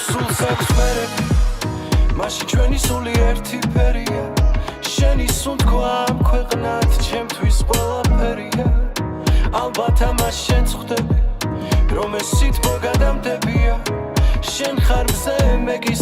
სულს აქვს მერები მაშინ ჩვენი სული ერთი ფერია შენი სუნთქვა ამ ქვეყნად ჩემთვის ყველაფერია ალბათ ამას შენც ხვდები რომ ეს სითბო გადამდებია შენ ხარ მზე მე კი